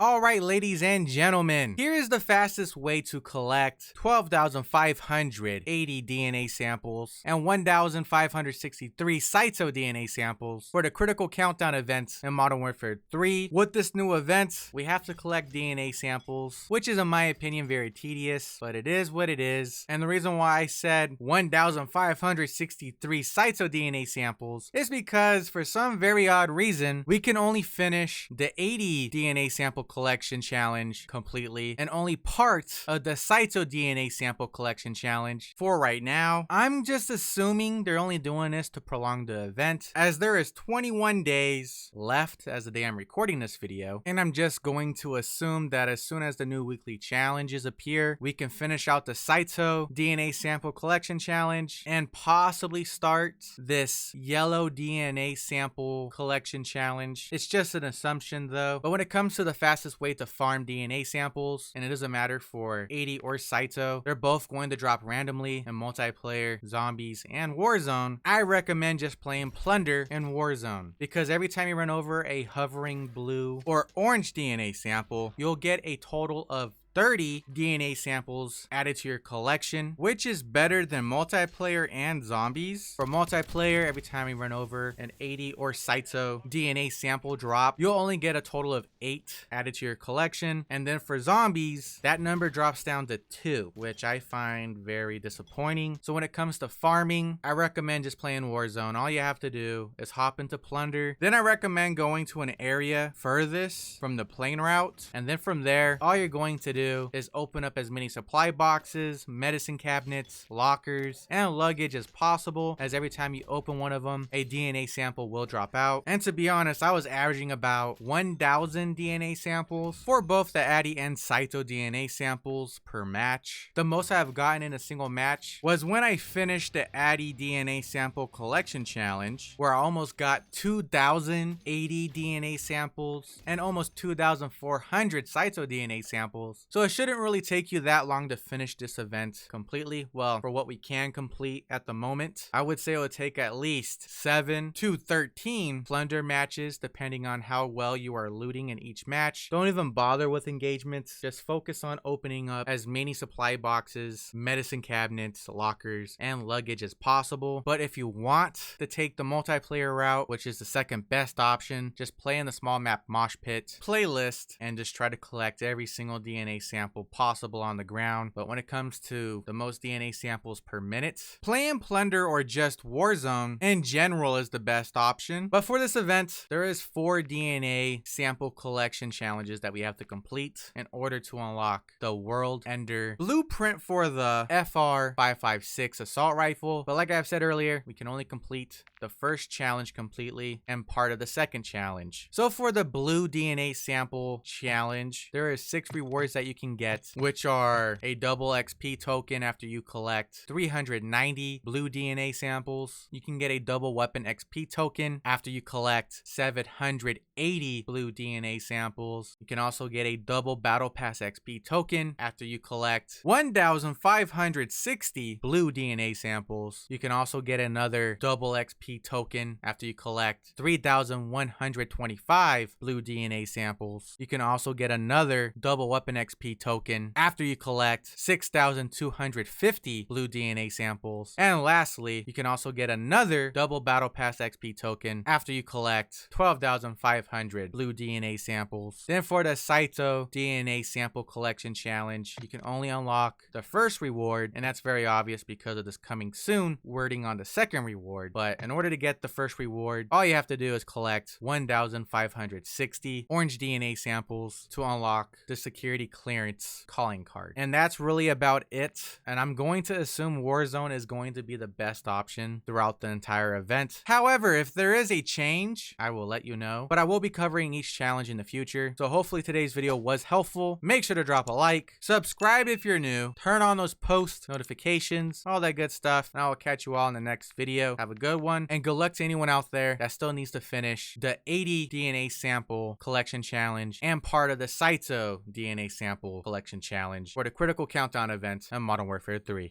Alright, ladies and gentlemen, here is the fastest way to collect 12,500 ADE DNA samples and 1,563 CYTO DNA samples for the critical countdown event in Modern Warfare 3. With this new event, we have to collect DNA samples, which is in my opinion very tedious, but it is what it is. And the reason why I said 1,563 CYTO DNA samples is because for some very odd reason, we can only finish the ADE DNA sample collection challenge completely and only part of the CYTO DNA sample collection challenge for right now. I'm just assuming they're only doing this to prolong the event, as there is 21 days left as the day I'm recording this video, and I'm just going to assume that as soon as the new weekly challenges appear, we can finish out the CYTO DNA sample collection challenge and possibly start this yellow DNA sample collection challenge. It's just an assumption though, but when it comes to the fastest way to farm DNA samples, and it doesn't matter for ADE or CYTO, they're both going to drop randomly in multiplayer, zombies, and Warzone. I recommend just playing Plunder in Warzone, because every time you run over a hovering blue or orange DNA sample, you'll get a total of 30 DNA samples added to your collection, which is better than multiplayer and zombies. For multiplayer, every time you run over an ADE or CYTO DNA sample drop, you'll only get a total of 8 added to your collection. And then for zombies, that number drops down to 2, which I find very disappointing. So when it comes to farming, I recommend just playing Warzone. All you have to do is hop into Plunder. Then I recommend going to an area furthest from the plane route. And then from there, all you're going to do is open up as many supply boxes, medicine cabinets, lockers, and luggage as possible, as every time you open one of them, a DNA sample will drop out. And to be honest, I was averaging about 1,000 DNA samples for both the ADE and CYTO DNA samples per match. The most I've gotten in a single match was when I finished the ADE DNA Sample Collection Challenge, where I almost got 2,000 ADE DNA samples and almost 2,400 CYTO DNA samples. So it shouldn't really take you that long to finish this event completely. Well, for what we can complete at the moment, I would say it would take at least 7 to 13 Plunder matches, depending on how well you are looting in each match. Don't even bother with engagements. Just focus on opening up as many supply boxes, medicine cabinets, lockers, and luggage as possible. But if you want to take the multiplayer route, which is the second best option, just play in the small map Mosh Pit playlist and just try to collect every single DNA sample possible on the ground. But when it comes to the most DNA samples per minute, playing Plunder or just Warzone in general is the best option. But for this event, there is 4 DNA sample collection challenges that we have to complete in order to unlock the World Ender blueprint for the FR556 assault rifle. But like I've said earlier, we can only complete the first challenge completely and part of the second challenge. So for the blue DNA sample challenge, there is 6 rewards that you can get, which are a double XP token after you collect 390 blue DNA samples. You can get a double weapon XP token after you collect 780 blue DNA samples. You can also get a double battle pass XP token after you collect 1,560 blue DNA samples. You can also get another double XP token after you collect 3,125 blue DNA samples. You can also get another double weapon XP token after you collect 6,250 blue DNA samples. And lastly, you can also get another double battle pass XP token after you collect 12,500 blue DNA samples. Then for the CYTO DNA Sample Collection Challenge, you can only unlock the first reward, and that's very obvious because of this coming soon wording on the second reward. But in order to get the first reward, all you have to do is collect 1,560 orange DNA samples to unlock the security clearance calling card. And that's really about it. And I'm going to assume Warzone is going to be the best option throughout the entire event. However, if there is a change, I will let you know. But I will be covering each challenge in the future. So hopefully today's video was helpful. Make sure to drop a like, subscribe if you're new, turn on those post notifications, all that good stuff. And I will catch you all in the next video. Have a good one, and good luck to anyone out there that still needs to finish the ADE DNA Sample Collection Challenge and part of the CYTO DNA Sample Collection Challenge for the critical countdown event in Modern Warfare 3.